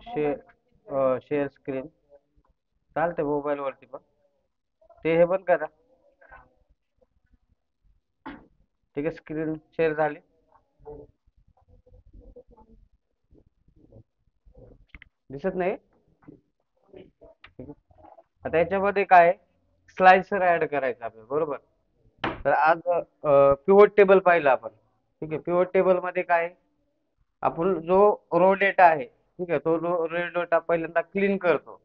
Share screen चालते mobile वरती पण. ते हे पण करा. ठीक आहे, स्क्रीन शेअर झाली. दिसत नाही. ठीक आहे. आता याच्यामध्ये काय स्लाइसर ऍड करायचं आपल्याला, बरोबर. तर आज पिव्होट टेबल पाहिलं आपण. ठीक आहे, पिव्होट टेबल मध्ये काय आहे? आपण जो रो डेटा आहे, ठीक आहे, तो रो डेटा पहिल्यांदा क्लीन करतो.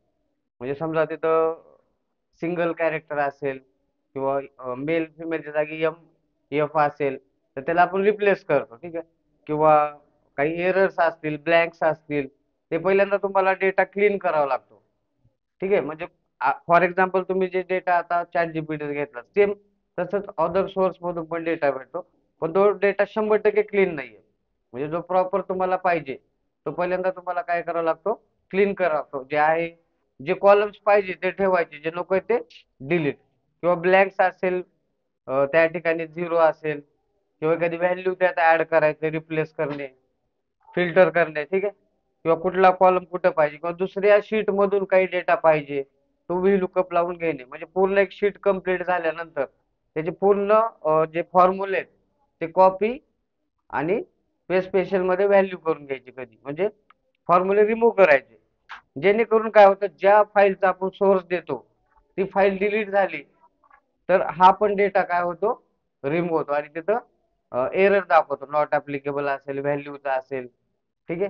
म्हणजे समजा तिथं सिंगल कॅरेक्टर असेल किंवा मेल फिमेलच्या जागी एम एफ असेल, तर त्याला आपण रिप्लेस करतो. ठीक आहे. किंवा काही एरर्स असतील, ब्लँक्स असतील, ते पहिल्यांदा तुम्हाला डेटा क्लीन करावा लागतो. ठीक आहे. म्हणजे फॉर एक्झाम्पल तुम्ही जे डेटा आता चॅट जीपीटी घेतला, सेम तसंच अदर सोर्स मधून पण डेटा भेटतो. पण तो डेटा 100% क्लीन नाहीये. म्हणजे जो प्रॉपर तुम्हाला पाहिजे, तो पहिल्यांदा तुम्हाला काय करावा लागतो, क्लीन करावा लागतो. जे आहे, जे कॉलम्स पाहिजे ते ठेवायचे, जे नको ते डिलीट. किंवा ब्लँक्स असेल, त्या ठिकाणी झिरो असेल, किंवा एखादी व्हॅल्यू त्यात ऍड करायचं, रिप्लेस करणे, फिल्टर करणे. ठीक आहे. किंवा कुठला कॉलम कुठं पाहिजे, किंवा दुसऱ्या शीट मधून काही डेटा पाहिजे, तो व्ही लुकअप लावून घेणे. म्हणजे पूर्ण एक शीट कंप्लीट झाल्यानंतर त्याचे पूर्ण जे फॉर्म्युले आहेत ते कॉपी आणि पेस्ट स्पेशल मध्ये व्हॅल्यू करून घ्यायची कधी, म्हणजे फॉर्म्युले रिमूव्ह करायचे. जेणेकरून काय होतं, ज्या फाईलचा आपण सोर्स देतो ती फाईल डिलीट झाली, तर हा पण डेटा काय होतो, रिमूव्ह होतो. आणि तिथं एरर दाखवतो, नॉट ऍप्लिकेबल असेल, व्हॅल्यूचा असेल. ठीक आहे.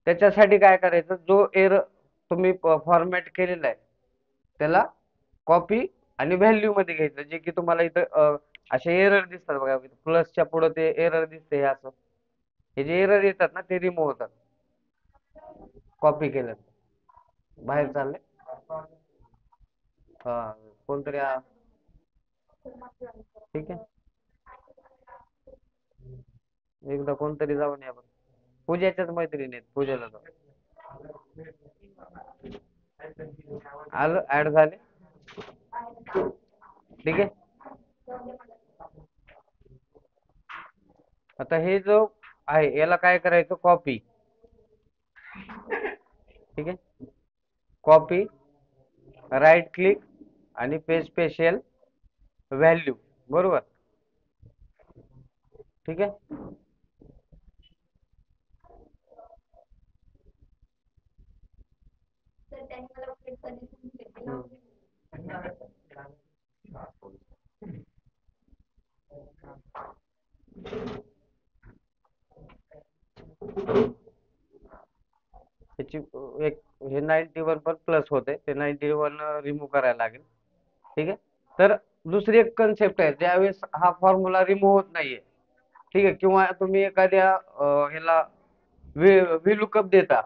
त्याच्यासाठी काय करायचं, जो एरर तुम्ही फॉर्मॅट केलेला आहे त्याला कॉपी आणि व्हॅल्यू मध्ये घ्यायचं. जे की तुम्हाला इथं असे एरर दिसतात बघा, प्लसच्या पुढे ते एरर दिसते हे असं. हे जे एरर येतात ना, ते रिमूव्ह होतात कॉपी केलं. बाहेर चाललंय. हा, कोणतरी ठीक आहे. एकदा कोणतरी जाऊन या बरं. पूजाच्याच मैत्रिणी आहेत, पूजेला जाऊ. आलं, ऍड झाले. ठीक आहे. आता हे जो आहे याला काय करायचं, कॉपी. ठीक आहे. कॉपी, राईट क्लिक आणि पेस्ट स्पेशल व्हॅल्यू, बरोबर. ठीक आहे. त्याची एक हे 91 पण प्लस होते, ते 91 रिमूव्ह करायला लागेल. ठीक आहे. तर दुसरी एक कन्सेप्ट आहे, ज्यावेळेस हा फॉर्म्युला रिमूव्ह होत नाहीये, ठीक आहे, किंवा तुम्ही एखाद्या ह्याला व्ही लुकअप देता.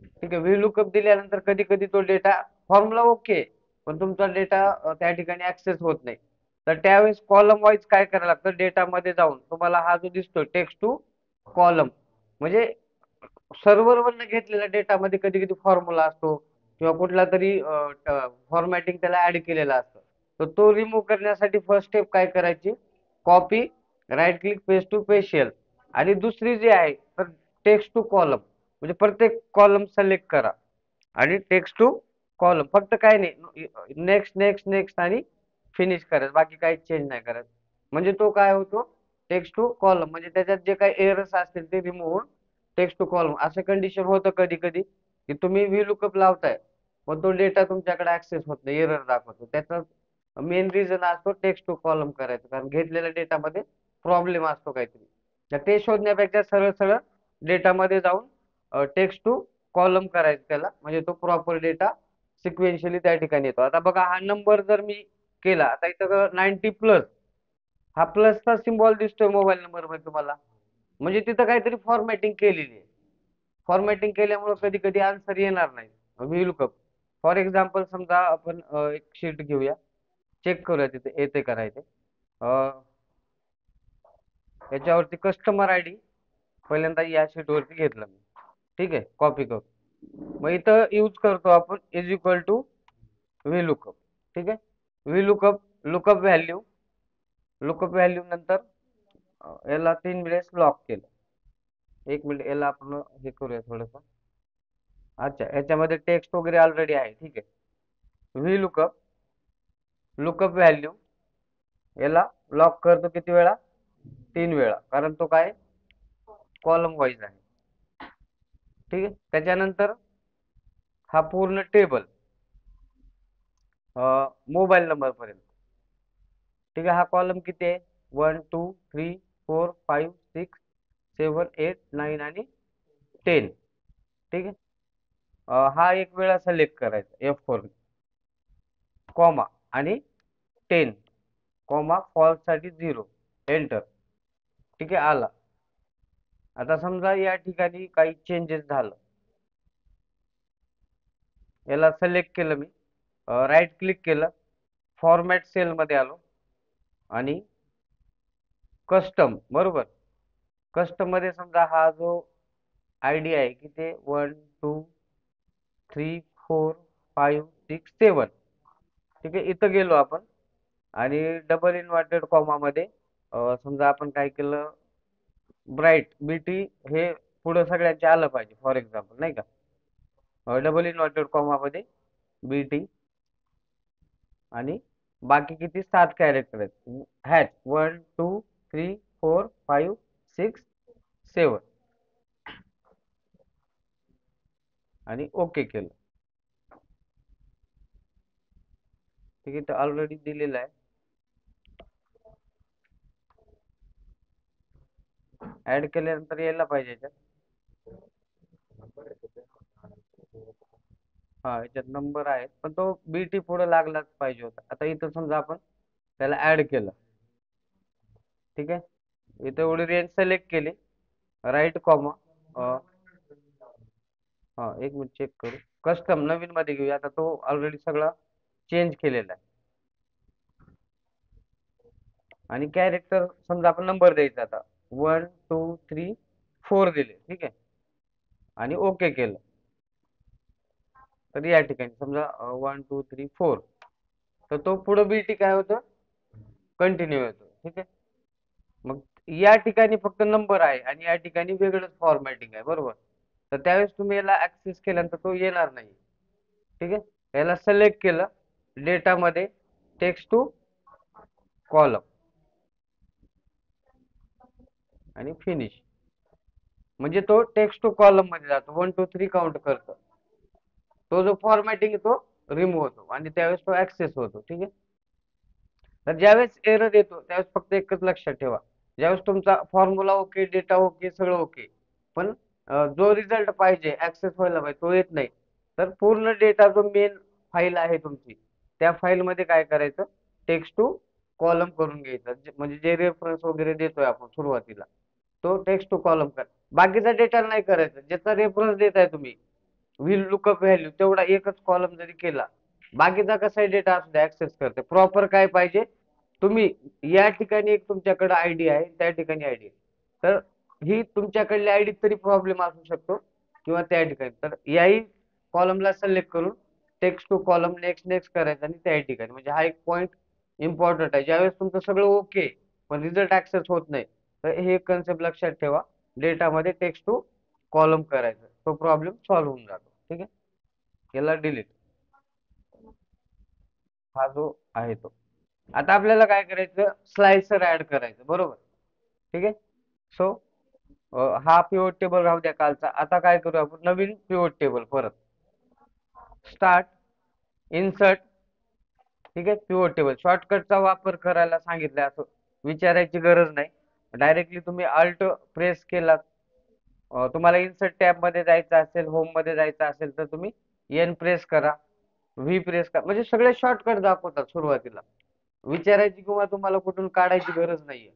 ठीक आहे, व्ही लुकअप दिल्यानंतर कधी कधी तो डेटा, फॉर्म्युला ओके, पण तुमचा डेटा त्या ठिकाणी ऍक्सेस होत नाही. तर त्यावेळेस कॉलम वाईज काय करायला लागतं, डेटामध्ये जाऊन तुम्हाला हा जो दिसतो टेक्स्ट टू कॉलम, म्हणजे सर्व्हरवरनं घेतलेल्या डेटामध्ये कधी कधी फॉर्म्युला असतो, किंवा कुठला तरी फॉर्मॅटिंग त्याला ऍड केलेला असतं. तर तो रिमूव्ह करण्यासाठी फर्स्ट स्टेप काय करायची, copy, right click, paste to special. आणि दुसरी जी आहे तर टेक्स्ट टू कॉलम, म्हणजे प्रत्येक कॉलम सिलेक्ट करा आणि टेक्स्ट टू कॉलम, फक्त काय नाही, नेक्स्ट नेक्स्ट नेक्स्ट आणि फिनिश करायचं, बाकी काही चेंज नाही करायचं. म्हणजे तो काय होतो, टेक्स्ट टू कॉलम, म्हणजे त्याच्यात जे काही एरर्स असतील ते रिमूव्ह होऊन टेक्स्ट टू कॉलम. असं कंडिशन होतं कधी कधी की तुम्ही व्ही लुकअप लावताय, पण तो डेटा तुमच्याकडे ऍक्सेस होत नाही, एरर दाखवतो. त्याचा मेन रिझन असतो टेक्स्ट टू कॉलम करायचं, कारण घेतलेल्या डेटामध्ये प्रॉब्लेम असतो काहीतरी. तर ते शोधण्यापेक्षा सरळ सरळ डेटामध्ये जाऊन टेक्स्ट टू कॉलम करायचं त्याला, म्हणजे तो प्रॉपर डेटा सिक्वेन्शियली त्या ठिकाणी येतो. आता बघा, हा नंबर जर मी केला, आता इथं 90+, हा प्लसचा सिम्बॉल दिसतोय मोबाईल नंबर मध्ये तुम्हाला, म्हणजे तिथं काहीतरी फॉर्मॅटिंग केलेली आहे. फॉर्मॅटिंग केल्यामुळे कधी कधी आन्सर येणार नाही, व्ही लुकअप. फॉर एक्झाम्पल समजा आपण एक शीट घेऊया, चेक करूया तिथे येते करायचे. याच्यावरती कस्टमर आयडी पहिल्यांदा या शीट वरती घेतलं मी. ठीक आहे, कॉपी करू. मग इथं यूज करतो आपण is equal to V lookup. ठीक आहे. V lookup, lookup value, lookup value नंतर याला 3 वेळेस लॉक केलं. एक मिनिट, याला आपण हे करूया थोडंसं. अच्छा, याच्यामध्ये टेक्स्ट वगैरे ऑलरेडी आहे, ठीक आहे. व्ही लुकअप, लुकअप व्हॅल्यू, याला लॉक करतो किती वेळा? 3 वेळा, कारण तो काय कॉलम वाईज आहे. ठीक आहे. त्याच्यानंतर हा पूर्ण टेबल मोबाईल नंबर पर्यंत. ठीक आहे. हा कॉलम किती आहे? 1 2 3 4 5 6 7 8 9 आणि 10. ठीक आहे. हा एक वेळा सिलेक्ट करायचा F4, कॉमा आणि 10, कॉमा फॉल्स साठी 0, एंटर. ठीक आहे, आला. आता समजा या ठिकाणी काही चेंजेस झालं, याला सिलेक्ट केलं मी, राईट क्लिक केलं, फॉर्मॅट सेल मध्ये आलो आणि कस्टम, बरोबर. कस्टम मध्ये समजा हा जो आयडी आहे की ते 1 2 3 4 5 6 7. ठीक आहे. इथं गेलो आपण आणि डबल इन्व्हर्टेड कॉमा मध्ये समजा आपण काय केलं, ब्राईट बीटी हे पुढे सगळ्यांचे आलं पाहिजे, फॉर एक्झाम्पल, नाही का. डबल इन्व्हर्टेड कॉमा मध्ये बीटी आणि बाकी किती 7 कॅरेक्टर आहेत, हॅच 1 2 3 4 5 6 7 आणि ओके केलं. ठीक आहे, तर ऑलरेडी दिलेलं आहे. ऍड केल्यानंतर यायला पाहिजे याच्यात. हा, याच्यात नंबर आहे, पण तो बीटी पुढे लागलाच पाहिजे होता. आता इथं समजा आपण त्याला ऍड केलं. ठीक आहे. इथं एवढी रेंज सिलेक्ट केली, राईट कॉमा, हा एक मिनिट चेक करू. कस्टम नवीन मध्ये घेऊया, आता तो ऑलरेडी सगळा चेंज केलेला आहे. आणि कॅरेक्टर समजा आपण नंबर द्यायचा आता, 1 2 3 4 दिले. ठीक आहे, आणि ओके केलं. तर या ठिकाणी समजा 1 2 3 4, तर तो पुढे बीटी काय होतं, कंटिन्यू होतो. ठीक आहे. मग या ठिकाणी फक्त नंबर आहे आणि या ठिकाणी वेगळंच फॉर्मॅटिंग आहे, बरोबर. तर त्यावेळेस तुम्ही याला ऍक्सेस केल्यानंतर तो येणार नाही. ठीक आहे. याला सिलेक्ट केलं, डेटामध्ये टेक्स्ट टू कॉलम आणि फिनिश, म्हणजे तो टेक्स्ट टू कॉलम मध्ये जातो, 1 2 3 काउंट करतो. तो जो फॉर्मॅटिंग तो रिमूव्ह होतो आणि त्यावेळेस तो ऍक्सेस होतो. ठीक आहे. तर ज्यावेळेस एरर येतो त्यावेळेस फक्त एकच लक्षात ठेवा, ज्यावेळेस तुमचा फॉर्म्युला ओके, डेटा ओके, सगळं ओके, पण जो रिझल्ट पाहिजे ऍक्सेस व्हायला पाहिजे तो येत नाही, तर पूर्ण डेटा जो मेन फाईल आहे तुमची, त्या फाईल मध्ये काय करायचं, टेक्स्ट टू कॉलम करून घ्यायचं. म्हणजे जे रेफरन्स वगैरे देतोय आपण सुरुवातीला, तो टेक्स्ट टू कॉलम कर. बाकीचा डेटा नाही करायचा, ज्याचा रेफरन्स देताय तुम्ही, व्हील लुकअप व्हॅल्यू तेवढा एकच कॉलम जरी केला, बाकीचा कसा डेटा असू द्या ऍक्सेस करते. प्रॉपर काय पाहिजे, तुम्ही या ठिकाणी एक तुमच्याकडे आयडी आहे, त्या ठिकाणी आयडी आहे, तर ही तुमच्याकडली आयडी तरी प्रॉब्लेम असू शकतो, किंवा त्या ठिकाणी, तर याही कॉलमला सिलेक्ट करून text to column next next करायचं आणि त्या ठिकाणी. म्हणजे हा एक पॉईंट इम्पॉर्टंट आहे. ज्यावेळेस तुमचं सगळं ओके पण रिझल्ट ऍक्सेस होत नाही, तर हे कन्सेप्ट लक्षात ठेवा, डेटामध्ये टेक्स्ट टू कॉलम करायचं, तो प्रॉब्लेम सॉल्व्ह होऊन जातो. ठीक आहे. याला डिलीट, हा जो आहे तो. आता आपल्याला काय करायचं, स्लाइसर ऍड करायचं, बरोबर. ठीक आहे. सो हा पिव्होट टेबल राहू द्या कालचा. आता काय करू आपण, नवीन पिव्होट टेबल परत स्टार्ट, इन्सर्ट. ठीक आहे. पिव्होट टेबल शॉर्टकटचा वापर करायला सांगितलंय, असं विचारायची गरज नाही. डायरेक्टली तुम्ही अल्ट प्रेस केलात, तुम्हाला इन्सर्ट टॅब मध्ये जायचं असेल, होम मध्ये जायचं असेल, तर तुम्ही एन प्रेस करा, व्ही प्रेस करा, म्हणजे सगळे शॉर्टकट दाखवतात सुरुवातीला. विचारायची किंवा तुम्हाला कुठून काढायची गरज नाहीये.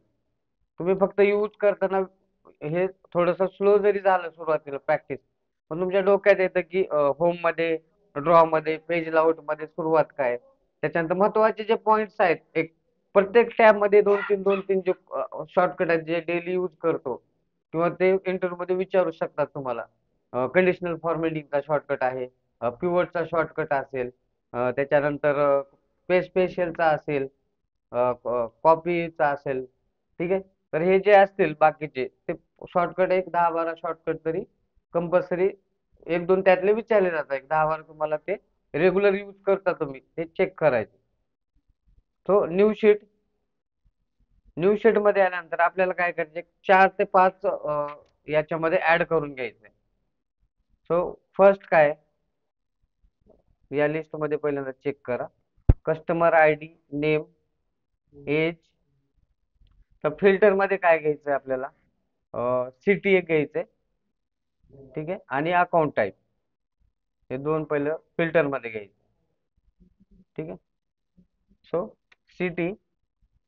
तुम्ही फक्त यूज करताना हे थोडस स्लो जरी झालं सुरुवातीला प्रॅक्टिस, पण तुमच्या डोक्यात येतं की होम मध्ये, ड्रॉ मध्ये, पेज लाऊट मध्ये सुरुवात काय. त्याच्यानंतर महत्वाचे जे पॉइंट्स आहेत, एक प्रत्येक टॅब मध्ये 2 3 जे शॉर्टकट आहेत जे डेली यूज करतो, किंवा ते इंटरव्ह्यू मध्ये विचारू शकतात तुम्हाला. कंडिशनल फॉर्मॅटिंगचा शॉर्टकट आहे, पिवटचा शॉर्टकट असेल, त्याच्यानंतर पेज स्पेशलचा असेल, कॉपीचा असेल. ठीक आहे. तर हे जे असतील बाकीचे ते शॉर्टकट एक 10-12 शॉर्टकट तरी कंपल्सरी, एक दोन त्यातले विचारले जातात, एक 10-12 तुम्हाला ते रेग्युलर यूज करता तुम्ही ते चेक करायचे. सो न्यू शीट मध्ये आल्यानंतर आपल्याला काय करायचे, 4 ते 5 याच्यामध्ये ऍड करून घ्यायचे. सो फर्स्ट काय, या लिस्ट मध्ये पहिल्यांदा चेक करा. Customer ID, name, age. तर फिल्टर मध्ये काय घ्यायचंय आपल्याला, सिटी एक घ्यायचंय, ठीक आहे, आणि अकाउंट टाईप, हे दोन पहिलं फिल्टर मध्ये घ्यायचे. ठीक आहे. So city,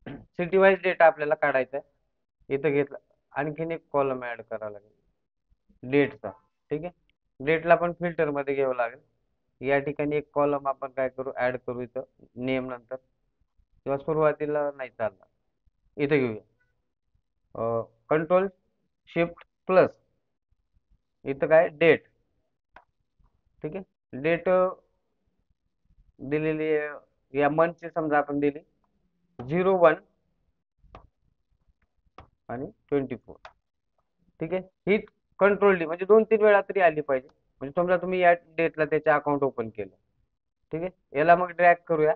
city wise data आपल्याला काढायचा आहे. इथं घेतलं, आणखीन एक कॉलम ऍड करावा लागेल डेटचा. ठीक आहे, डेटला पण फिल्टर मध्ये घ्यावं लागेल. या ठिकाणी एक कॉलम आपण काय करू, ऍड करू इथं नेम नंतर, किंवा सुरुवातीला नाही चालणार, इथं घेऊया कंट्रोल शिफ्ट प्लस, इथं काय डेट. ठीक आहे, डेट दिलेली या मंथची समजा आपण दिली 01 आणि 24. ठीक आहे, ही कंट्रोल डी म्हणजे 2-3 वेळा तरी आली पाहिजे. म्हणजे समजा तुम्ही या डेटला त्याचे अकाउंट ओपन केलं. ठीक आहे, याला मग ड्रॅग करूया.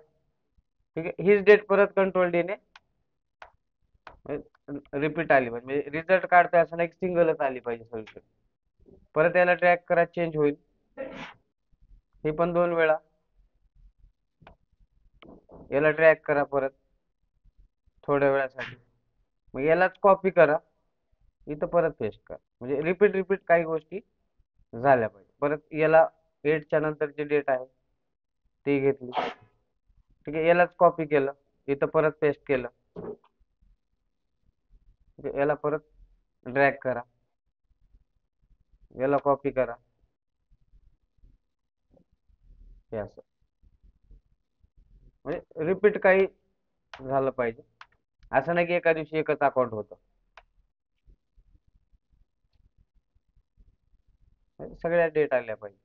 ठीक आहे, हीच डेट परत कंट्रोल डी ने रिपीट आली पाहिजे, म्हणजे रिझल्ट काढतोय असं नाही सिंगलच आली पाहिजे सगळीकडे. परत याला ड्रॅग करा, चेंज होईल. हे पण 2 वेळा. याला ड्रॅग करा परत थोड्या वेळासाठी, मग यालाच कॉपी करा, इथं परत पेस्ट करा. म्हणजे रिपीट रिपीट काही गोष्टी झाल्या पाहिजे. परत याला 8च्या नंतरची डेट आहे ती घेतली. ठीक आहे, यालाच कॉपी केलं, इथं परत पेस्ट केलं. ठीक आहे, याला परत ड्रॅग करा, याला कॉपी करा, हे असं. म्हणजे रिपीट काही झालं पाहिजे, असं नाही की एका दिवशी एकच अकाउंट होतं. म्हणजे सगळ्या डेट आल्या पाहिजे.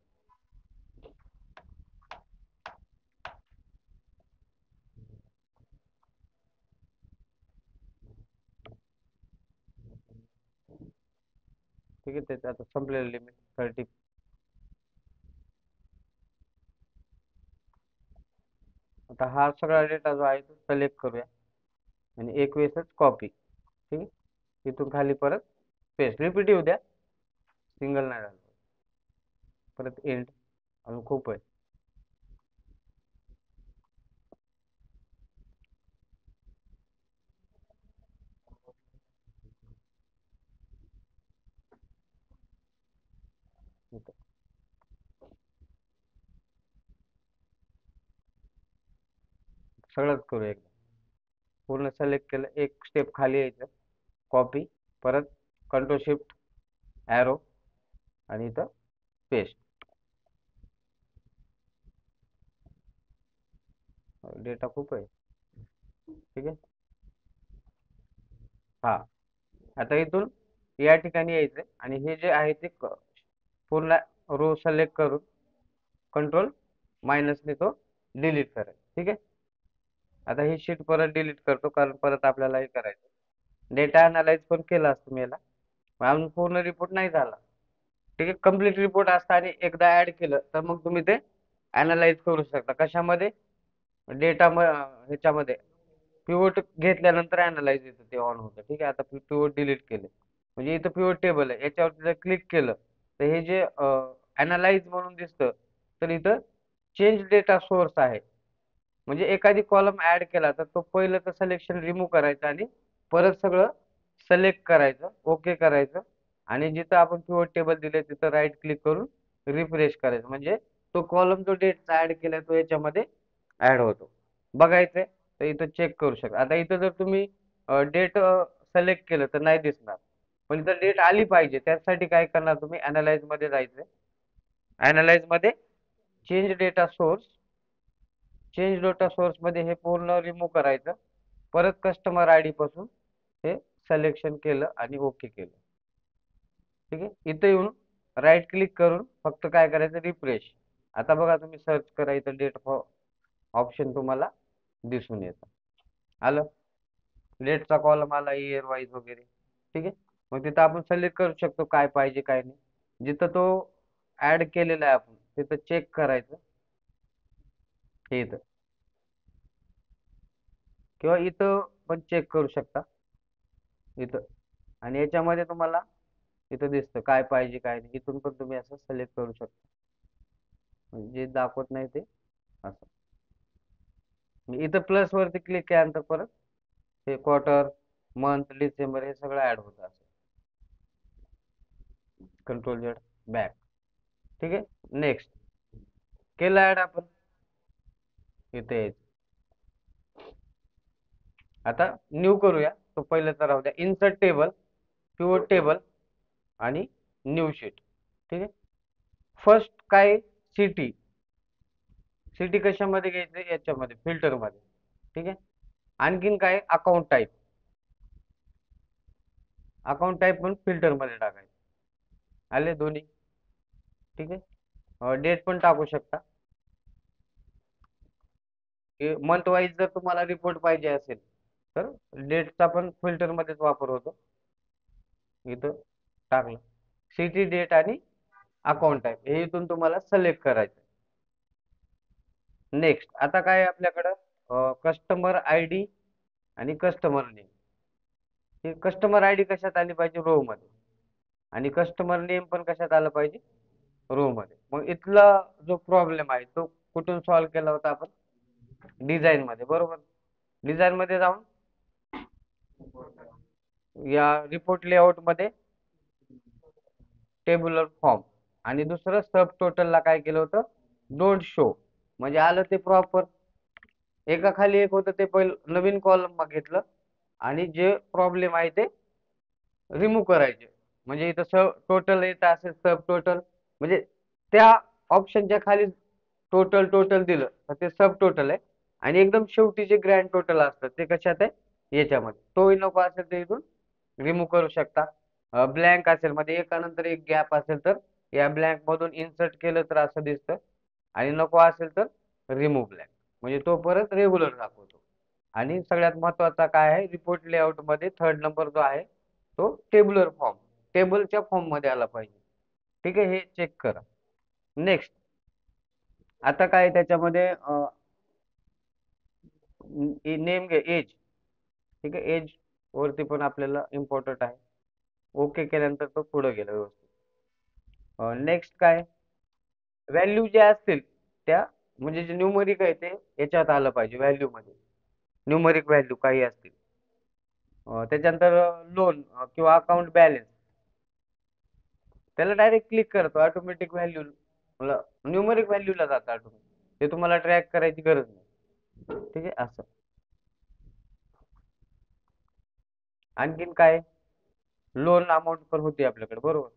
ठीक आहे, त्याचं आता संपलेलं लिमिट 30. आता हा सगळा डेटा जो आहे तो सिलेक्ट करूया आणि एक वेळेसच कॉपी. ठीक आहे, तिथून खाली परत पेस्ट, रिपीट येऊ द्या, सिंगल नाही झालं. परत एंड, अजून खूप आहे. इथं सगळंच करू एकदा. पूर्ण सिलेक्ट केलं, एक स्टेप खाली यायचं, कॉपी, परत कंट्रोल शिफ्ट ॲरो आणि इथं पेस्ट. डेटा खूप आहे. ठीक आहे, हा. आता इथून या ठिकाणी यायचंय आणि हे जे आहे ते पूर्ण रो सिलेक्ट करून कंट्रोल मायनसने तो डिलीट करायचा. ठीक आहे, आता ही शीट परत डिलीट करतो, कारण परत आपल्याला हे करायचं. डेटा अनालाइज पण केला असतो मी याला, पण अजून पूर्ण रिपोर्ट नाही झाला. ठीक आहे, कम्प्लीट रिपोर्ट असता आणि एकदा ऍड केलं तर मग तुम्ही ते अनालाइज करू शकता. कशामध्ये, डेटा ह्याच्यामध्ये पिवोट घेतल्यानंतर अनालाइज येतं, ते ऑन होतं. ठीक आहे, आता पिवोट डिलीट केले म्हणजे इथं पिवोट टेबल आहे, याच्यावरती जर क्लिक केलं तर हे जे अनालाइज म्हणून दिसतं, तर इथं चेंज डेटा सोर्स आहे. म्हणजे एखादी कॉलम ऍड केला तर तो पहिलं तर सिलेक्शन रिमूव्ह करायचं आणि परत सगळं सिलेक्ट करायचं, ओके करायचं, आणि जिथं आपण पिवोट टेबल दिले तिथं राईट क्लिक करून रिफ्रेश करायचं. म्हणजे तो कॉलम जो डेटचा ऍड केलाय तो याच्यामध्ये ऍड होतो. बघायचंय तर इथं चेक करू शकता. आता इथं जर तुम्ही डेट सिलेक्ट केलं तर नाही दिसणार, पण इथं डेट आली पाहिजे, त्यासाठी काय करणार तुम्ही, अनालाइज मध्ये जायचंय. अनालाइज मध्ये change data source, change data source मध्ये हे पूर्ण रिमूव्ह करायचं. परत कस्टमर आयडी पासून हे सिलेक्शन केलं आणि ओके केलं. ठीक आहे, इथं येऊन राईट क्लिक करून फक्त काय करायचं, रिफ्रेश. आता बघा, तुम्ही सर्च करा, इथं डेट ऑप्शन तुम्हाला दिसून येतं. आलं, डेटचा कॉलम आला इयर वाईज वगैरे. ठीक आहे, मग तिथं आपण सिलेक्ट करू शकतो काय पाहिजे काय नाही. जिथं तो ऍड केलेला आहे आपण तिथं चेक करायचं हे इथं, किंवा इथं पण चेक करू शकता इथं. आणि याच्यामध्ये तुम्हाला इथं दिसतं काय पाहिजे काय नाही, इथून पण तुम्ही असं सिलेक्ट करू शकता. म्हणजे जे दाखवत नाही ते असं. म्हणजे इथं प्लस वरती क्लिक केल्यानंतर परत हे क्वार्टर, मंथ, डिसेंबर हे सगळं ऍड होतं असं. Control Z back. ठीक आहे. नेक्स्ट केलं ऍड आपण, इथे यायचं. आता न्यू करूया. तो पहिलं तर राहू द्या. इन्सर्ट टेबल, पिव्होट टेबल आणि न्यू शीट. ठीक आहे. फर्स्ट काय, सिटी. सिटी कशामध्ये घ्यायचं, याच्यामध्ये फिल्टर मध्ये. ठीक आहे. आणखीन काय, अकाउंट टाईप. अकाउंट टाईप पण फिल्टर मध्ये टाकायचं. आले दोन्ही. ठीक आहे. डेट पण टाकू शकता. मंथ वाईज जर तुम्हाला रिपोर्ट पाहिजे असेल तर डेटचा पण फिल्टर मध्येच वापर होतो. इथं टाकलं सिटी, डेट आणि अकाउंट टाईप हे इथून तुम्हाला सिलेक्ट करायचं. नेक्स्ट आता काय आहे आपल्याकडं, कस्टमर आय डी आणि कस्टमर नेम. हे कस्टमर आय डी कशात आली पाहिजे, रो मध्ये. आणि कस्टमर नेम पण कशात आलं पाहिजे, रो मध्ये. मग इथला जो प्रॉब्लेम आहे तो कुठून सॉल्व्ह केला होता आपण, डिझाईन मध्ये, बरोबर. डिझाईन मध्ये जाऊन या रिपोर्ट लेआउट मध्ये टेब्युलर फॉर्म, आणि दुसरं सब टोटलला काय केलं होतं, डोंट शो. म्हणजे आलं ते प्रॉपर, एका खाली एक होतं ते पहिलं नवीन कॉलम घेतलं, आणि जे प्रॉब्लेम आहे ते रिमूव्ह करायचे. म्हणजे इथं सब टोटल येत असेल, सब टोटल म्हणजे त्या ऑप्शनच्या खाली टोटल टोटल दिलं तर ते सब टोटल आहे. आणि एकदम शेवटी जे ग्रँड टोटल असतं ते कशात आहे, याच्यामध्ये. तोही नको असेल ते इथून रिमूव्ह करू शकता. ब्लँक असेल, मध्ये एकानंतर एक गॅप असेल तर या ब्लँक मधून इन्सर्ट केलं तर असं दिसतं. आणि नको असेल तर रिमूव्ह ब्लँक, म्हणजे तो परत रेग्युलर दाखवतो. आणि सगळ्यात महत्वाचा काय आहे, रिपोर्ट लेआउट मध्ये थर्ड नंबर जो आहे तो टेब्युलर फॉर्म, टेबलच्या फॉर्म मध्ये आला पाहिजे. ठीक आहे. हे चेक करा. नेक्स्ट आता काय त्याच्यामध्ये नेम घे, एज. ठीक आहे. एज वरती पण आपल्याला इम्पॉर्टंट आहे. ओके केल्यानंतर तो पुढे गेला व्यवस्थित. नेक्स्ट काय, व्हॅल्यू ज्या असतील त्या, म्हणजे जे न्यूमरिक आहे ते याच्यात आलं पाहिजे व्हॅल्यू मध्ये. न्यूमरिक व्हॅल्यू काही असतील. त्याच्यानंतर लोन किंवा अकाउंट बॅलन्स, त्याला डायरेक्ट क्लिक करतो ऑटोमॅटिक व्हॅल्यू, न्यूमरिक व्हॅल्यूला जातं ऑटोमॅटिक, ते तुम्हाला ट्रॅक करायची गरज नाही. ठीक आहे. असं आणखीन काय, लोन अमाऊंट पण होती आपल्याकडे, बरोबर.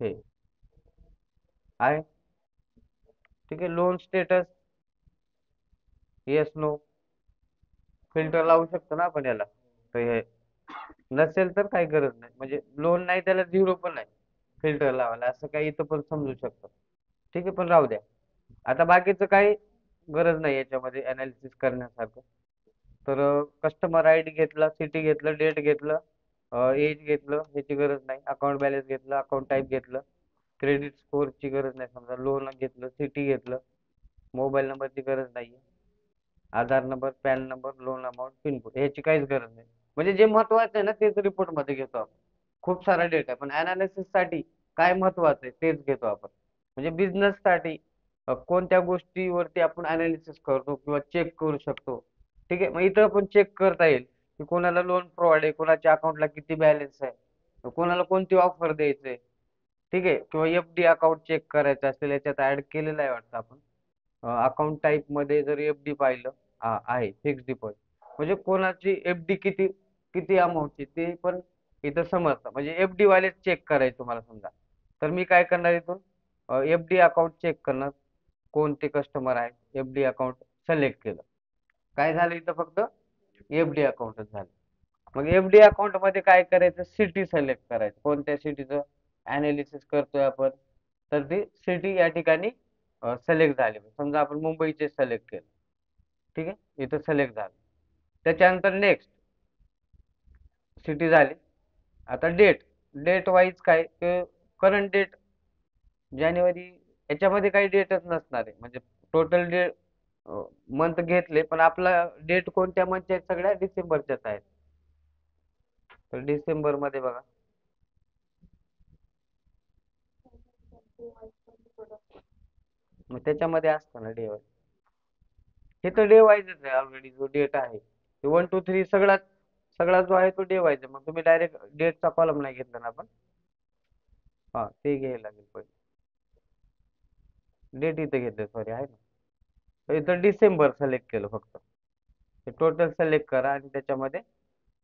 हे आहे. ठीक आहे. Loan status, yes no, filter लावू शकतो ना आपण याला. तर हे नसेल तर काही गरज नाही, म्हणजे लोन नाही त्याला झिरो पण नाही फिल्टर लावायला, असं काही इथं पण समजू शकतो. ठीक आहे. पण राहू द्या. आता बाकीचं काही गरज नाही याच्यामध्ये अनालिसिस करण्यासारखं. तर कस्टमर आय डी घेतला, सिटी घेतलं, डेट घेतलं, एज घेतलं, ह्याची गरज नाही. अकाउंट बॅलन्स घेतलं, अकाउंट टाईप घेतलं, क्रेडिट स्कोअरची गरज नाही. समजा लोन घेतलं, सिटी घेतलं, मोबाईल नंबरची गरज नाही. Aadhaar number, PAN number, loan amount, pincode ह्याची काहीच गरज नाही. म्हणजे जे महत्वाचं आहे ना तेच रिपोर्ट मध्ये घेतो आपण. खूप सारा डेटा आहे, पण अनालिसिस साठी काय महत्वाचं आहे तेच घेतो आपण. म्हणजे बिझनेस साठी कोणत्या गोष्टीवरती आपण अनालिसिस करतो किंवा चेक करू शकतो. ठीक आहे. मग इथं पण चेक करता येईल की कोणाला लोन फ्रॉड आहे, कोणाच्या अकाउंटला किती बॅलन्स आहे, कोणाला कोणती ऑफर द्यायची. ठीक आहे. किंवा एफडी अकाउंट चेक करायचं असेल, याच्यात ऍड केलेलं आहे वाटतं आपण. अकाउंट टाईप मध्ये जर एफडी पाहिलं, आहे फिक्स डिपॉझिट, म्हणजे कोणाची एफडी किती किती अमाऊंटची ते पण इथं समजतं. म्हणजे एफडी वाले चेक करायचं तुम्हाला समजा, तर मी काय करणार इथून एफडी अकाउंट चेक करणार. कोणते कस्टमर आहे, एफडी अकाउंट सिलेक्ट केलं, काय झालं इथं फक्त एफडी अकाउंटच झालं. मग एफडी अकाउंट मध्ये काय करायचं, सिटी सिलेक्ट करायचं, कोणत्या सिटीचं अनालिसिस करतोय आपण. तर ती सिटी या ठिकाणी सिलेक्ट झाली. समजा आपण मुंबईचे सिलेक्ट केलं. ठीक आहे. इथं सिलेक्ट झालं. त्याच्यानंतर नेक्स्ट सिटी झाली. आता डेट, डेट वाईज काय करंट डेट जानेवारी, याच्यामध्ये काही डेटच नसणार आहे. म्हणजे टोटल डेट मंथ घेतले, पण आपला डेट कोणत्या मंथच्या आहेत? सगळ्या डिसेंबरच्याच आहेत. तर डिसेंबर मध्ये बघा, मग त्याच्यामध्ये असतं ना डे वाईज. हे तर डे वाईजच आहे ऑलरेडी, जो डेट आहे ते 1 2 3 सगळा सगळा जो आहे तो डे वाईज आहे. मग तुम्ही डायरेक्ट डेटचा कॉलम नाही घेतला ना आपण. हा, ते घ्यायला लागेल पहिले. डेट इथे घेतले, सॉरी आहे ना. तर इथं डिसेंबर सिलेक्ट केलं फक्त. ते टोटल सिलेक्ट करा आणि त्याच्यामध्ये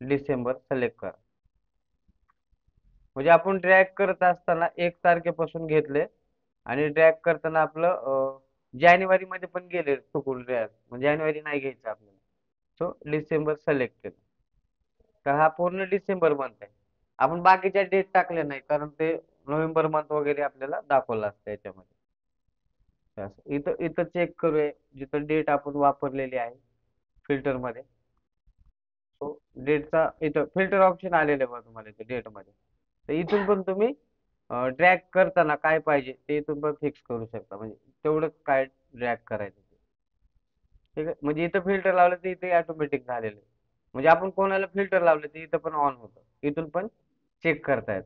डिसेंबर सिलेक्ट करा. म्हणजे आपण ड्रॅग करत असताना 1 तारखेपासून घेतले आणि ड्रॅग करताना आपलं जानेवारी मध्ये पण गेले चुकून ड्रॅग, म्हणजे जानेवारी नाही घ्यायचं आपल्याला. सो डिसेंबर सिलेक्ट केलं. तर हा पूर्ण डिसेंबर मंथ आहे. आपण बाकीच्या डेट टाकल्या नाही, कारण ते नोव्हेंबर मंथ वगैरे आपल्याला दाखवलं असतं याच्यामध्ये. असं. इथं इथं चेक करूया जिथं डेट आपण वापरलेली आहे फिल्टर मध्ये. सो डेटचा इथं फिल्टर ऑप्शन आलेलं आहे बघा तुम्हाला इथे डेट मध्ये. तर इथून पण तुम्ही ड्रॅग करताना काय पाहिजे ते इथून पण फिक्स करू शकता. म्हणजे तेवढंच काय ड्रॅग करायचं ते. ठीक आहे. म्हणजे इथं फिल्टर लावलं तर इथे ऑटोमॅटिक झालेलं आहे. म्हणजे आपण कोणाला फिल्टर लावलं तर इथं पण ऑन होतं. इथून पण चेक करतायत.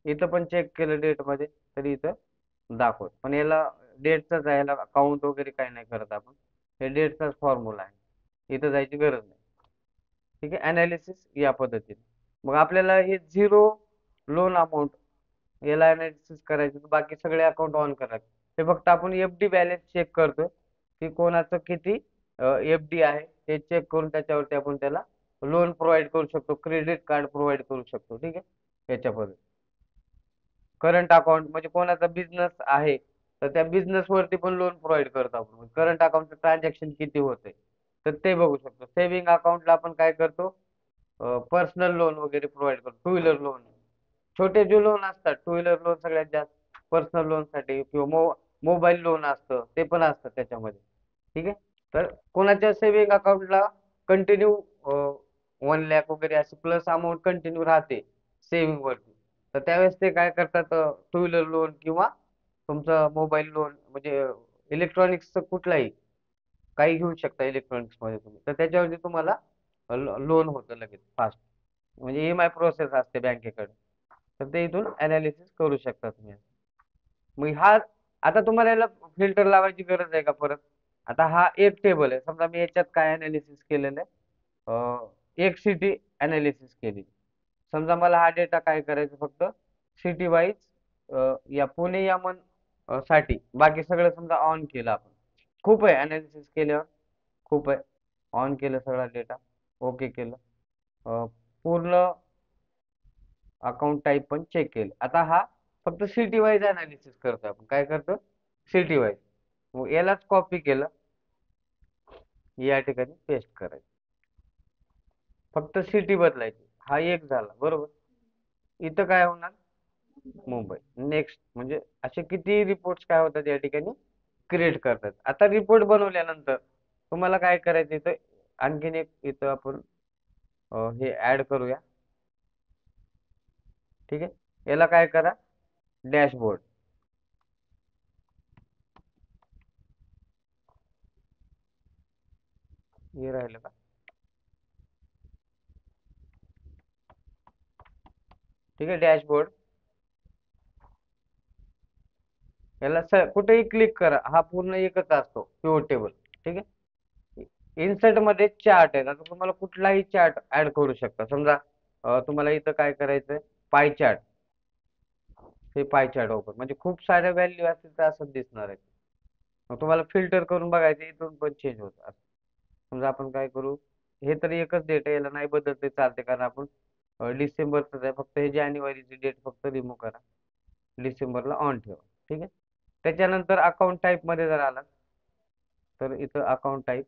इथं पण चेक केलं डेट मध्ये तरी इथं दाखवत. पण याला डेटचाच आहे, याला काउंट वगैरे काही नाही करत आपण. हे डेटचाच फॉर्म्युला आहे, इथं जायची गरज नाही. ठीक आहे. अनालिसिस या पद्धतीने. मग आपल्याला हे झिरो लोन अमाऊंट याला अनालिसिस करायचं, तर बाकी सगळे अकाउंट ऑन करायचे. हे फक्त आपण एफडी बॅलन्स चेक करतो की कोणाचं किती एफडी आहे ते चेक करून त्याच्यावरती आपण त्याला लोन प्रोव्हाइड करू शकतो, क्रेडिट कार्ड प्रोव्हाइड करू शकतो. ठीक आहे. याच्यामध्ये करंट अकाउंट म्हणजे कोणाचा बिझनेस आहे तर त्या बिझनेस वरती पण लोन प्रोव्हाइड करतो आपण. करंट अकाउंटचं ट्रान्झॅक्शन किती होते तर ते बघू शकतो. सेव्हिंग अकाउंटला आपण काय करतो, पर्सनल लोन वगैरे प्रोव्हाइड करतो. टू व्हीलर लोन, छोटे जे लोन असतात टू व्हीलर लोन सगळ्यात जास्त पर्सनल लोन साठी, किंवा मोबाईल लोन असतं ते पण असतं त्याच्यामध्ये. ठीक आहे. तर कोणाच्या सेव्हिंग अकाउंटला कंटिन्यू 1 लाख वगैरे अशी प्लस अमाऊंट कंटिन्यू राहते सेव्हिंग वरती, तर त्यावेळेस ते काय करतात, टू व्हीलर लोन किंवा तुमचं मोबाईल लोन, म्हणजे इलेक्ट्रॉनिक्सचं कुठलाही काही घेऊ शकता इलेक्ट्रॉनिक्स मध्ये तुम्ही, तर त्याच्यावरती तुम्हाला लोन होतं लगेच फास्ट. म्हणजे EMI प्रोसेस असते बँकेकडे. तर ते इथून अनालिसिस करू शकता तुम्ही. मग हा, आता तुम्हाला याला फिल्टर लावायची गरज आहे का परत? आता हा एक टेबल आहे, समजा मी याच्यात काय अनालिसिस केलेलं आहे, एक सिटी अनालिसिस केली. समजा मला हा डेटा काय करायचा फक्त सिटी वाईज या पुणे या साठी बाकी सगळं समजा ऑन केलं आपण. खूप आहे अनालिसिस केल्यावर, खूप आहे. ऑन केलं सगळा डेटा, ओके केलं. पूर्ण अकाउंट टाईप पण चेक केलं. आता हा फक्त सिटी वाईज अनालिसिस करतो. आपण काय करतो, सिटी वाईज. मग यालाच कॉपी केलं, या ठिकाणी पेस्ट करायचं. फक्त सिटी बदलायची. हा एक झाला बरोबर. इथं काय होणार, मुंबई. नेक्स्ट म्हणजे असे किती रिपोर्ट्स काय होतात या ठिकाणी क्रिएट करतात. आता रिपोर्ट बनवल्यानंतर तुम्हाला काय करायचं, इथं आणखीन एक इथं आपण हे ऍड करूया. ठीक आहे. याला काय करा, डॅशबोर्ड. हे राहिलं का? ठीक आहे. डॅशबोर्ड, याला कुठेही क्लिक करा, हा पूर्ण एकच असतो पिव्होट टेबल. ठीक आहे. इन्सर्ट मध्ये चार्ट आहे, आता तुम्हाला कुठलाही चार्ट ऍड करू शकता. समजा तुम्हाला इथं काय करायचंय, पाय चार्ट. हे पाय चार्ट ओपन, म्हणजे खूप साऱ्या व्हॅल्यू असतील तर असंच दिसणार आहे. मग तुम्हाला फिल्टर करून बघायचं, इथून पण चेंज होत असं. समजा आपण काय करू, हे तर एकच डेट आहे, याला नाही बदलते चालते, कारण आपण डिसेंबरच आहे. फक्त हे जानेवारीची डेट फक्त रिमूव्ह करा, डिसेंबरला ऑन ठेवा. ठीक आहे. त्याच्यानंतर अकाउंट टाईप मध्ये जर आला तर इथं अकाउंट टाईप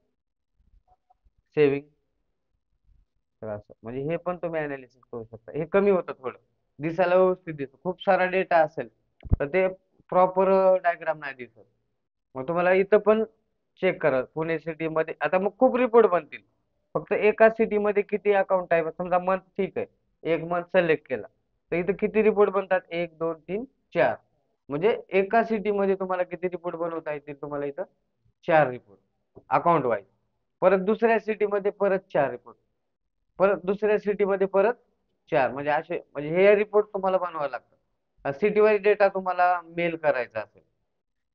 सेव्हिंग. तर असं म्हणजे हे पण तुम्ही अनालिसिस करू शकता. हे कमी होतं थोडं, दिसायला व्यवस्थित दिसतं. खूप सारा डेटा असेल तर ते प्रॉपर डायग्राम नाही दिसत. मग तुम्हाला इथं पण चेक करा पुणे सिटी मध्ये. आता मग खूप रिपोर्ट बनतील. फक्त एका सिटी मध्ये किती अकाउंट टाईप, समजा मंथ ठीक आहे, एक मंथ सिलेक्ट केला. तर इथं किती रिपोर्ट बनतात? 1 2 3 4. म्हणजे एका सिटी मध्ये तुम्हाला किती रिपोर्ट बनवता येतील? तुम्हाला इथं 4 रिपोर्ट अकाउंट वाईज. परत दुसऱ्या सिटीमध्ये परत 4 रिपोर्ट. परत दुसऱ्या सिटीमध्ये परत 4. म्हणजे असे म्हणजे हे रिपोर्ट तुम्हाला बनवावे लागतात. सिटी वाईज डेटा तुम्हाला मेल करायचा असेल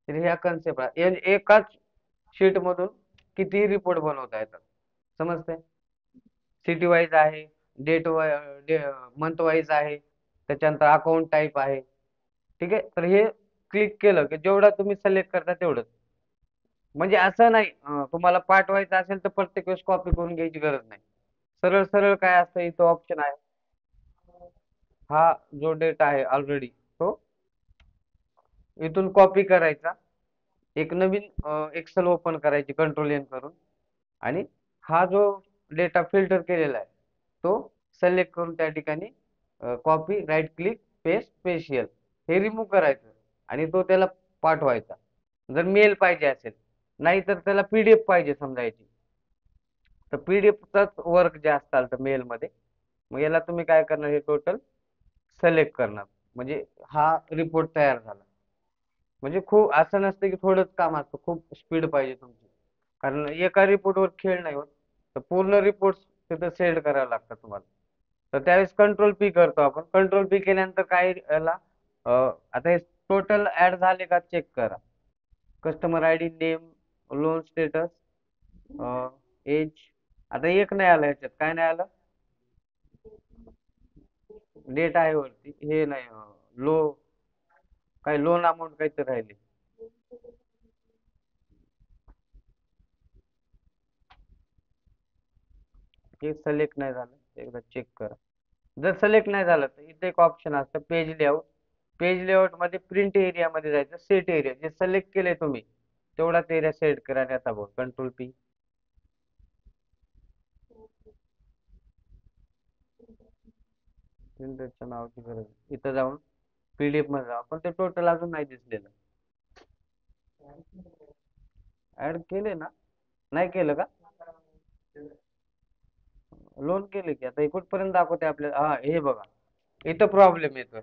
तर ह्या कन्सेप्ट आहे. एकाच शीट मधून कितीही रिपोर्ट बनवता येतात. समजतंय? सिटी वाईज आहे, डेट मंथ वाईज आहे, त्याच्यानंतर अकाउंट टाईप आहे. ठीक आहे. तर हे क्लिक केलं की जेवढा तुम्ही सिलेक्ट करता तेवढंच. म्हणजे असं नाही तुम्हाला पाठवायचं असेल तर प्रत्येक वेळेस कॉपी करून घ्यायची गरज नाही. सरळ सरळ काय असतं इथं ऑप्शन आहे. हा जो डेटा आहे ऑलरेडी तो इथून कॉपी करायचा. एक नवीन एक्सेल ओपन करायची कंट्रोल एन करून आणि हा जो डेटा फिल्टर केलेला आहे तो सिलेक्ट करून त्या ठिकाणी copy right click paste special हे रिमूव्ह करायचं आणि तो त्याला पाठवायचा. जर मेल पाहिजे असेल, नाही तर त्याला पीडीएफ पाहिजे समजायची, तर पीडीएफचाच वर्क जास्त आलं मेलमध्ये. मग याला तुम्ही काय करणार? हे टोटल सिलेक्ट करणार म्हणजे हा रिपोर्ट तयार झाला. म्हणजे खूप असं नसतं की थोडंच काम असतं, खूप स्पीड पाहिजे तुमची. कारण एका रिपोर्टवर खेळ नाही होत. तर पूर्ण रिपोर्ट तिथं सेंड करावे लागतात तुम्हाला. तर त्यावेळेस कंट्रोल पी करतो आपण. कंट्रोल पी केल्यानंतर काय याला आता हे टोटल ऍड झाले का चेक करा. Customer I D, name, loan status, age. आता एक नाही आलं ह्याच्यात. काय नाही आलं? डेट आहे वरती, हे नाही लो काय लोन अमाऊंट काहीतरी राहिले. हे सिलेक्ट नाही झालं, एकदा चेक करा. जर सिलेक्ट नाही झालं तर इथे एक ऑप्शन असतं पेज लेआउट. पेज लेआउट मध्ये प्रिंट एरिया मध्ये जायचं. सेट एरिया जे सिलेक्ट केले तुम्ही तेवढाच एरिया सेट करा आणि आता बघ कंट्रोल पी. प्रिंटरच्या नावाची गरज नाही. इथं जाऊन पीडीएफ मध्ये जाऊ. पण ते टोटल अजून नाही दिसलेलं. ऍड केले ना? नाही केलं का? लोन केले की आता कुठपर्यंत दाखवते आपल्याला? हा हे बघा, इथं प्रॉब्लेम येतोय.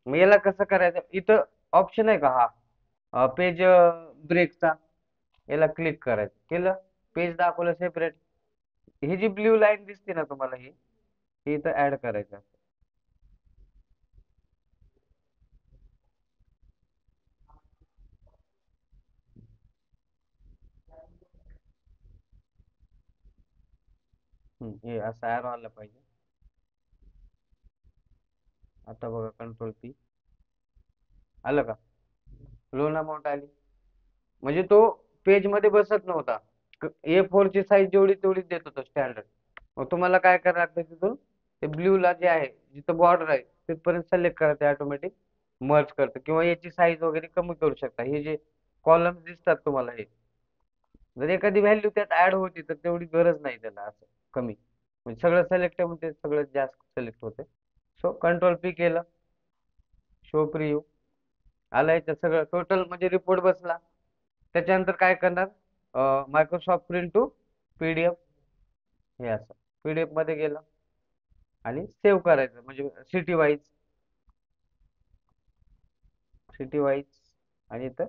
मग याला कसं करायचं? इथं ऑप्शन आहे का हा पेज ब्रेकचा, याला क्लिक करायचं. केलं? पेज दाखवलं सेपरेट. ही जी ब्ल्यू लाईन दिसते ना तुम्हाला, ही इथं ऍड करायचं. हे असं ऍरो आलं पाहिजे. आता बघा कंट्रोल पी. आलं का? लोन अमाऊंट आली. म्हणजे तो पेज मध्ये बसत नव्हता. A4 ची साईज जेवढी तेवढीच देत होतो स्टँडर्ड. मग तुम्हाला काय करावं लागतं तिथून ते ब्ल्यू ला जे आहे जिथं बॉर्डर आहे तिथपर्यंत सिलेक्ट करा, ते ऑटोमॅटिक मर्ज करतं. किंवा याची साईज वगैरे कमी करू शकता. हे जे कॉलम्स दिसतात तुम्हाला, हे जर एखादी व्हॅल्यू त्यात ऍड होती तर तेवढी गरज नाही त्याला, असं कमी. म्हणजे सगळं सिलेक्ट म्हणजे सगळं जास्त सिलेक्ट होते. सो कंट्रोल पी केलं, शो प्रिव्ह्यू. आलं याच्यात सगळं टोटल म्हणजे रिपोर्ट बसला. त्याच्यानंतर काय करणार? मायक्रोसॉफ्ट प्रिंट टू पीडीएफ, हे असं पीडीएफ मध्ये गेलं आणि सेव्ह करायचं. म्हणजे सिटी वाईज, सिटी वाईज आणि इथं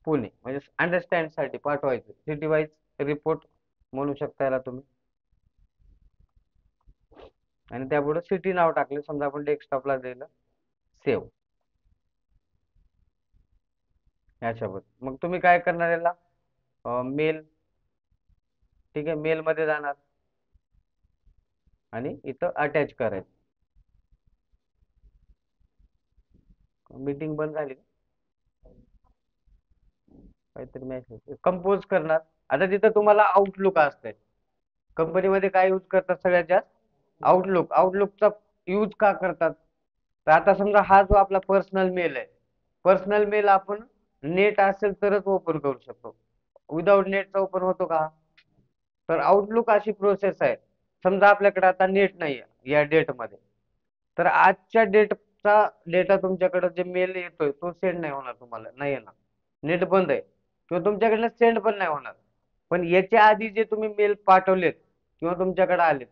पुणे म्हणजे अंडरस्टँड साठी पाठवायचं. सिटी वाईज रिपोर्ट म्हणू शकता याला तुम्ही. आणि त्यापुढे सिटी नाव टाकले, समजा आपण डेस्कटॉपला दिलं, सेव्ह. ह्याच्यावर मग तुम्ही काय करणार याला? मेल. ठीक आहे, मेल मध्ये जाणार आणि इथं अटॅच करायचं. मीटिंग बंद झाली का? काहीतरी मेसेज कंपोज करणार. आता तिथं तुम्हाला आउटलुक असतंय. कंपनीमध्ये काय यूज करतात सगळ्यात जास्त? आउटलुक. आउटलुकचा यूज का करतात? तर आता समजा हा जो आपला पर्सनल मेल आहे, पर्सनल मेल आपण नेट असेल तरच ओपन करू शकतो. विदाउट नेटचा ओपन होतो का? तर आउटलुक अशी प्रोसेस आहे. समजा आपल्याकडे आता नेट नाही या डेटमध्ये, तर आजच्या डेटचा डेटा तुमच्याकडे जे मेल येतोय तो सेंड नाही होणार, तुम्हाला नाही येणार. नेट बंद आहे किंवा तुमच्याकडनं सेंड पण नाही होणार. पण याच्या आधी जे तुम्ही मेल पाठवलेत किंवा तुमच्याकडे आलेत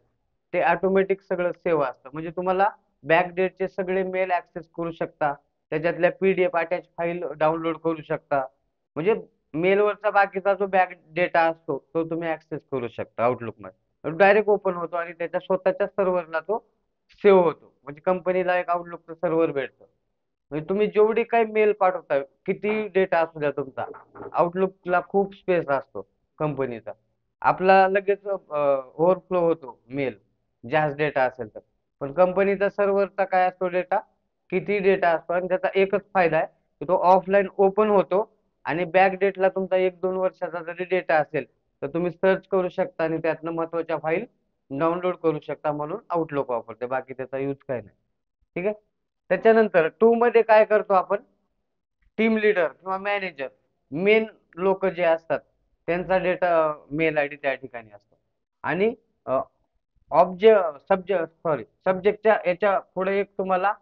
ते ऑटोमॅटिक सगळं सेव्ह असतं. म्हणजे तुम्हाला बॅकडेटचे सगळे मेल ऍक्सेस करू शकता. त्याच्यातल्या PDF अटॅच फाईल डाउनलोड करू शकता. म्हणजे मेलवरचा बाकीचा जो बॅक डेटा असतो तो तुम्ही ऍक्सेस करू शकता आउटलुकमध्ये. डायरेक्ट ओपन होतो आणि त्याच्या स्वतःच्या सर्व्हरला तो सेव्ह होतो. म्हणजे कंपनीला एक आउटलुकचं सर्व्हर भेटतं. म्हणजे तुम्ही जेवढी काही मेल पाठवताय, किती डेटा असू द्या तुमचा, आउटलुकला खूप स्पेस असतो कंपनीचा. आपला लगेच ओव्हरफ्लो होतो मेल, जास्त डेटा असेल तर. पण कंपनीचा सर्व्हरचा काय असतो डेटा, किती डेटा असतो, आणि त्याचा एकच फायदा आहे की तो ऑफलाईन ओपन होतो. आणि बॅक डेटला तुमचा 1-2 वर्षाचा जरी डेटा असेल तर तुम्ही सर्च करू शकता आणि त्यातनं महत्वाच्या फाईल डाउनलोड करू शकता. म्हणून आउटलुक वापरते, बाकी त्याचा यूज काय नाही. ठीक आहे. त्याच्यानंतर टू मध्ये काय करतो आपण, टीम लीडर किंवा मॅनेजर, मेन लोक जे असतात त्यांचा डेटा मेल आयडी त्या ठिकाणी असतो. आणि सब्जेक्टच्या याच्या पुढे एक तुम्हाला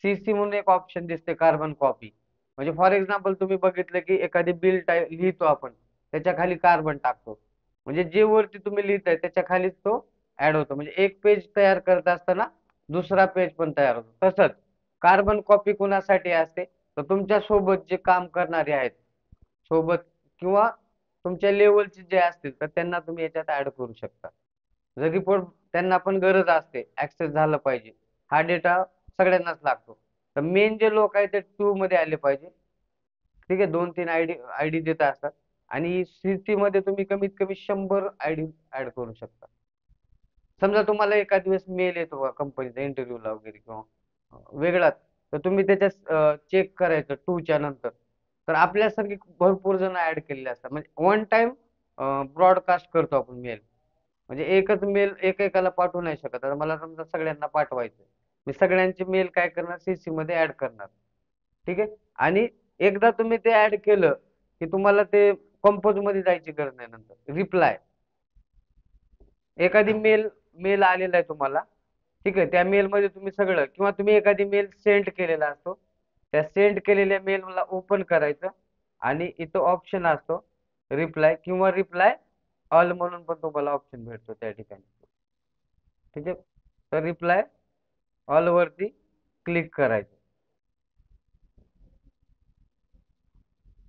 CC म्हणून एक ऑप्शन दिसते, कार्बन कॉपी. म्हणजे फॉर एक्झाम्पल तुम्ही बघितलं की एखादी बिल लिहितो आपण, त्याच्या खाली कार्बन टाकतो. म्हणजे जे वरती तुम्ही लिहिताय त्याच्या खालीच तो ऍड होतो. म्हणजे एक पेज तयार करत असताना दुसरा पेज पण तयार होतो. तसंच कार्बन कॉपी कुणासाठी असते, तर तुमच्या सोबत जे काम करणारे आहेत सोबत, किंवा तुमच्या लेवलचे जे असतील तर त्यांना तुम्ही याच्यात ऍड करू शकता. जर रिपोर्ट त्यांना पण गरज असते, ऍक्सेस झालं पाहिजे, हा डेटा सगळ्यांनाच लागतो. तर मेन जे लोक आहेत ते टू मध्ये आले पाहिजे. ठीक आहे. 2-3 आयडी आयडी देत असतात. आणि CC मध्ये तुम्ही कमीत कमी 100 आयडी ऍड करू शकता. समजा तुम्हाला एखाद दिवस मेल येतो कंपनीचा इंटरव्ह्यूला वगैरे किंवा वेगळाच, तर तुम्ही त्याच्यात चेक करायचं टूच्या नंतर. तर आपल्यासारखे भरपूर जण ऍड केलेले असतात. म्हणजे वन टाइम ब्रॉडकास्ट करतो आपण मेल. म्हणजे एकच मेल एकेकाला पाठवू नाही शकत. आता मला समजा सगळ्यांना पाठवायचं, मी सगळ्यांचे मेल काय करणार, CC मध्ये ऍड करणार. ठीक आहे. आणि एकदा तुम्ही ते ऍड केलं की तुम्हाला ते कंपोज मध्ये जायची गरज नाही. नंतर रिप्लाय, एखादी मेल मेल आलेला आहे तुम्हाला, ठीक आहे, त्या मेलमध्ये तुम्ही सगळं, किंवा तुम्ही एखादी मेल सेंड केलेला असतो, त्या सेंड केलेल्या मेलला ओपन करायचं. आणि इथं ऑप्शन असतो रिप्लाय, किंवा रिप्लाय ऑल म्हणून पण तुम्हाला ऑप्शन भेटतो त्या ठिकाणी. ठीक आहे. तर रिप्लाय ऑल वरती क्लिक करायचं.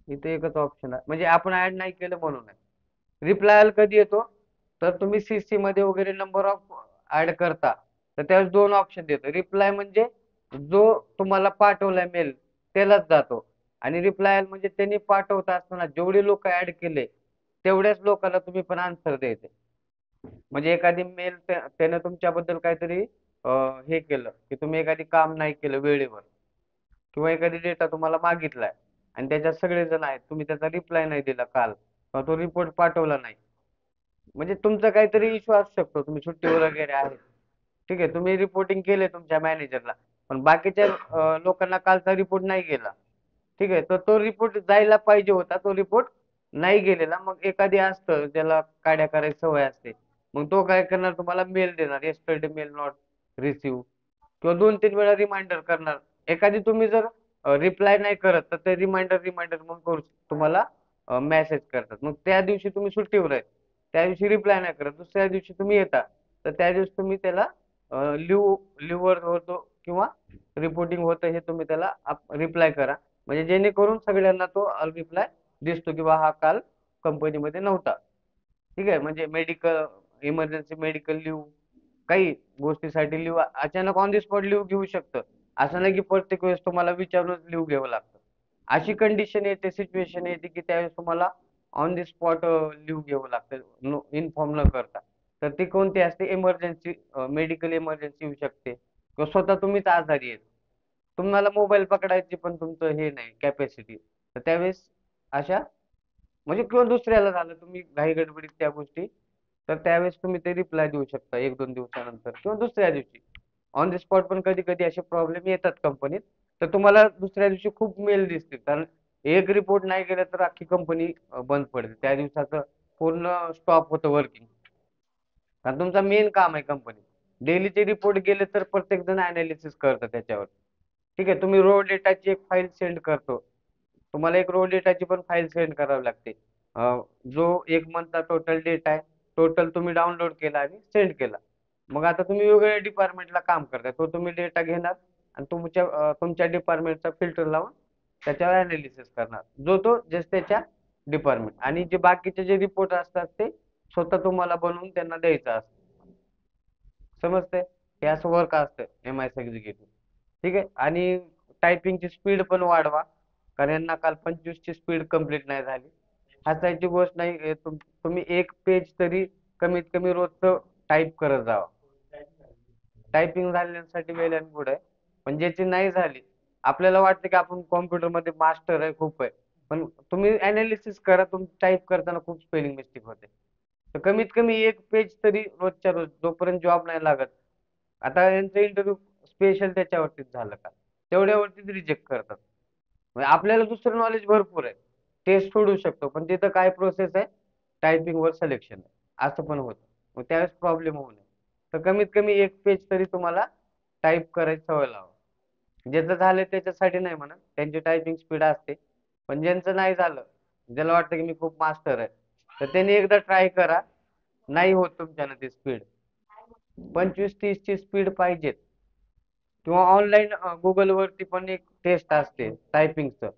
इथे एकच ऑप्शन आहे, म्हणजे आपण ऍड नाही केलं म्हणून आहे. रिप्लाय ऑल कधी येतो, तर तुम्ही CC मध्ये वगैरे नंबर ऑफ ऍड करता, तर त्यावेळेस दोन ऑप्शन देतो. रिप्लाय म्हणजे जो तुम्हाला पाठवलाय मेल त्यालाच जातो. आणि रिप्लाय ऑल म्हणजे त्यांनी पाठवत असताना जेवढे लोक ऍड केले तेवढ्याच लोकांना तुम्ही पण आन्सर द्यायचे. म्हणजे एखादी मेल त्यानं तुमच्याबद्दल काहीतरी हे केलं की तुम्ही एखादी काम नाही केलं वेळेवर, किंवा एखादी डेटा तुम्हाला मागितलाय आणि त्याच्यात सगळे जण आहेत, तुम्ही त्याचा रिप्लाय नाही दिला काल, किंवा तो रिपोर्ट पाठवला नाही, म्हणजे तुमचा काहीतरी इश्यू असू शकतो, तुम्ही सुट्टीवर वगैरे आहे. ठीक आहे. तुम्ही रिपोर्टिंग केले तुमच्या मॅनेजरला, पण बाकीच्या लोकांना कालचा रिपोर्ट नाही गेला. ठीक आहे. तर तो रिपोर्ट जायला पाहिजे होता, तो रिपोर्ट नाही गेलेला. मग एखादी असतं ज्याला काड्या करायची सवय असते, मग तो काय करणार, तुम्हाला मेल देणार, येस्टरडे मेल नॉट रिसिव्ह, किंवा 2-3 वेळा रिमाइंडर करणार. एखादी तुम्ही जर रिप्लाय नाही करत तर ते रिमाइंडर रिमाइंडर म्हणून करू तुम्हाला मेसेज करतात. मग त्या दिवशी तुम्ही सुट्टीवर आहे, त्या दिवशी रिप्लाय नाही करत, दुसऱ्या दिवशी तुम्ही येता, तर त्या दिवशी तुम्ही त्याला लिव्हर होतो किंवा रिपोर्टिंग होतं हे तुम्ही त्याला रिप्लाय करा. म्हणजे जेणेकरून सगळ्यांना तो रिप्लाय दिसतो की बा हा काल कंपनीमध्ये नव्हता. ठीक आहे. म्हणजे मेडिकल इमर्जन्सी मेडिकल लिव्ह, काही गोष्टीसाठी लिव्ह, अचानक ऑन दी स्पॉट लिव्ह घेऊ शकतं. असं नाही की प्रत्येक वेळेस तुम्हाला विचारूनच लिव्ह घ्यावं लागतं. अशी कंडिशन येते, सिच्युएशन येते की त्यावेळेस तुम्हाला ऑन दी स्पॉट लिव्ह घ्यावं लागतं, इन्फॉर्म न करता. तर ती कोणती असते, इमर्जन्सी, मेडिकल इमर्जन्सी येऊ शकते, किंवा स्वतः तुम्हीच आजारी आहेत, तुम्हाला मोबाईल पकडायची पण तुमचं हे नाही कॅपॅसिटी, तर त्यावेळेस अशा, म्हणजे किंवा दुसऱ्याला झालं, तुम्ही घाई गडबडीत त्या गोष्टी, तर त्यावेळेस तुम्ही ते रिप्लाय देऊ शकता 1-2 दिवसानंतर किंवा दुसऱ्या दिवशी. ऑन द स्पॉट पण कधी कधी असे प्रॉब्लेम येतात कंपनीत. तर तुम्हाला दुसऱ्या दिवशी खूप मेल दिसतील, कारण एक रिपोर्ट नाही गेला तर अख्खी कंपनी बंद पडते त्या दिवसाचं, पूर्ण स्टॉप होतं वर्किंग. कारण तुमचा मेन काम आहे कंपनी. डेलीचे रिपोर्ट गेले तर प्रत्येक जण अनालिसिस करतं त्याच्यावर. ठीक आहे. तुम्ही रो डेटाची एक फाईल सेंड करतो, तुम्हाला एक रो डेटाची पण फाईल सेंड करावी लागते. जो 1 मंथचा टोटल डेटा आहे, टोटल तुम्ही डाउनलोड केला आणि सेंड केला. मग आता तुम्ही वेगवेगळ्या डिपार्टमेंटला काम करताय, तो तुम्ही डेटा घेणार आणि तुमच्या डिपार्टमेंटचा फिल्टर लावून त्याच्यावर अनालिसिस करणार, जो तो जस्ट त्याच्या डिपार्टमेंट, आणि जे बाकीचे जे रिपोर्ट असतात ते स्वतः तुम्हाला बनवून त्यांना द्यायचं असतं. समजतंय? हे असं वर्क असतं MIS एक्झिक्युटिव्ह. ठीक आहे. आणि टायपिंगची स्पीड पण वाढवा, कारण यांना काल 25 ची स्पीड कंप्लीट नाही झाली. हसायची गोष्ट नाही. तुम्ही एक पेज तरी कमीत कमी रोजचं टाईप करत जावा. टायपिंग झाल्यासाठी वेळ आणि पुढे आहे. पण ज्याची नाही झाली, आपल्याला वाटतं की आपण कॉम्प्युटरमध्ये मास्टर आहे, खूप आहे. पण तुम्ही अनालिसिस करा, तुम्ही टाईप करताना खूप स्पेलिंग मिस्टेक होते. तर कमीत कमी एक पेज तरी रोजच्या रोज, जोपर्यंत जॉब नाही लागत. आता यांचं इंटरव्ह्यू स्पेशल त्याच्यावरतीच झालं का, तेवढ्यावरतीच रिजेक्ट करतात. म्हणजे आपल्याला दुसरं नॉलेज भरपूर आहे, टेस्ट सोडू शकतो, पण तिथं काय प्रोसेस आहे, टायपिंग वर सिलेक्शन आहे, असं पण होतं. मग त्यावेळेस प्रॉब्लेम होऊ नये. तर कमीत कमी एक पेज तरी तुम्हाला टाईप करायची सवय लावा. ज्याचं झालं त्याच्यासाठी नाही म्हणत, त्यांची टायपिंग स्पीड असते. पण ज्यांचं नाही झालं, ज्याला वाटतं की मी खूप मास्टर आहे, तर त्यांनी एकदा ट्राय करा. नाही होत तुमच्यानं ती स्पीड, 25-30 ची स्पीड पाहिजेत. किंवा ऑनलाईन वरती पण एक टेस्ट असते टायपिंगचं,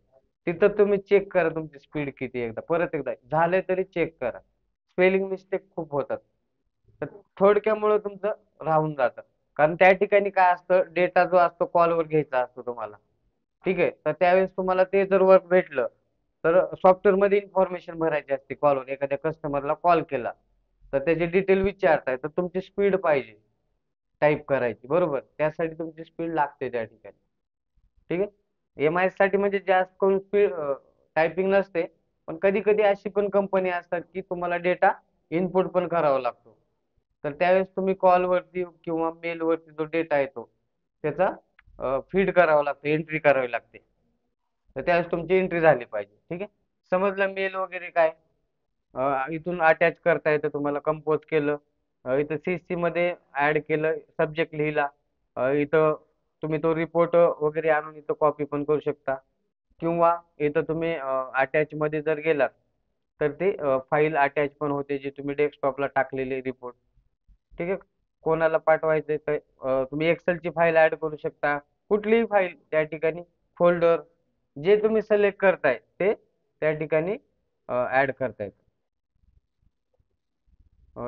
तिथं तुम्ही चेक करा तुमची स्पीड किती, एकदा परत एकदा झालंय तरी चेक करा. स्पेलिंग मिस्टेक खूप होतात. तर थोडक्यामुळे तुमचं राहून जातं. कारण त्या ठिकाणी काय असतं, डेटा जो असतो कॉलवर घ्यायचा असतो तुम्हाला. ठीक आहे. तर त्यावेळेस तुम्हाला ते जर वर्क भेटलं, तर सॉफ्टवेअर मध्ये इन्फॉर्मेशन भरायची असते कॉलवर. एखाद्या कस्टमरला कॉल केला तर त्याचे डिटेल विचारताय, तर तुमची स्पीड पाहिजे टाईप करायची, बरोबर? त्यासाठी तुमची स्पीड लागते त्या ठिकाणी. ठीक आहे. साठी म्हणजे जास्त करून स्पीड टायपिंग नसते. पण कधी कधी अशी पण कंपनी असतात की तुम्हाला डेटा इनपुट पण करावा लागतो. तर त्यावेळेस तुम्ही कॉलवरती किंवा मेलवरती जो डेटा येतो त्याचा फीड करावा लागतो, एंट्री करावी लागते. तर त्यावेळेस तुमची एंट्री झाली पाहिजे. ठीक आहे. समजलं मेल वगैरे काय? इथून अटॅच करता येतं तुम्हाला, कंपोज केलं, इथं CC मध्ये ऍड केलं, सब्जेक्ट लिहिला, इथं तुम्ही तो रिपोर्ट वगैरे आणून इथं कॉपी पण करू शकता. किंवा इथं तुम्ही अटॅच मध्ये जर गेलात तर ते फाईल अटॅच पण होते, जी तुम्ही डेस्कटॉपला टाकलेली रिपोर्ट. ठीक आहे. कोणाला पाठवायचे तर तुम्ही एक्सेलची फाईल ऍड करू शकता. कुठलीही फाईल त्या ठिकाणी, फोल्डर जे तुम्ही सिलेक्ट करताय ते त्या ठिकाणी ऍड करता येतं.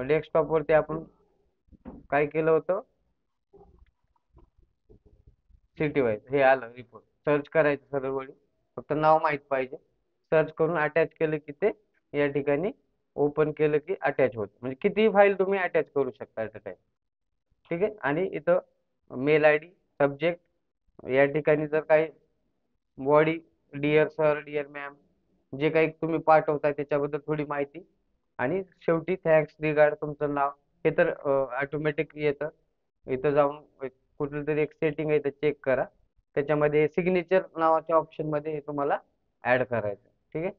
डेस्कटॉप वरती आपण काय केलं होतं, सिटी वाईज हे आलं रिपोर्ट, सर्च करायचं सरळ वळी, फक्त नाव माहित पाहिजे. सर्च करून अटॅच केलं की ते या ठिकाणी ओपन केलं की अटॅच होतं. म्हणजे कितीही फाईल तुम्ही अटॅच करू शकता ऍट अ टाइम. ठीक आहे. आणि इथं मेल ID, सब्जेक्ट, या ठिकाणी जर काही body, dear sir, dear ma'am, जे काही तुम्ही पाठवताय त्याच्याबद्दल थोडी माहिती, आणि शेवटी थँक्स, रिगार्ड, तुमचं नाव. हे तर ऑटोमॅटिक येतं. इथं जाऊन कुठलं तरी एक सेटिंग आहे, चेक करा. त्याच्यामध्ये सिग्नेचर नावाच्या ऑप्शन मध्ये हे तुम्हाला ऍड करायचं. ठीक आहे.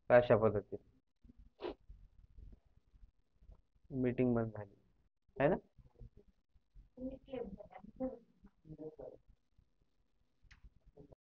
तर अशा पद्धतीने मीटिंग बंद झाली आहे ना.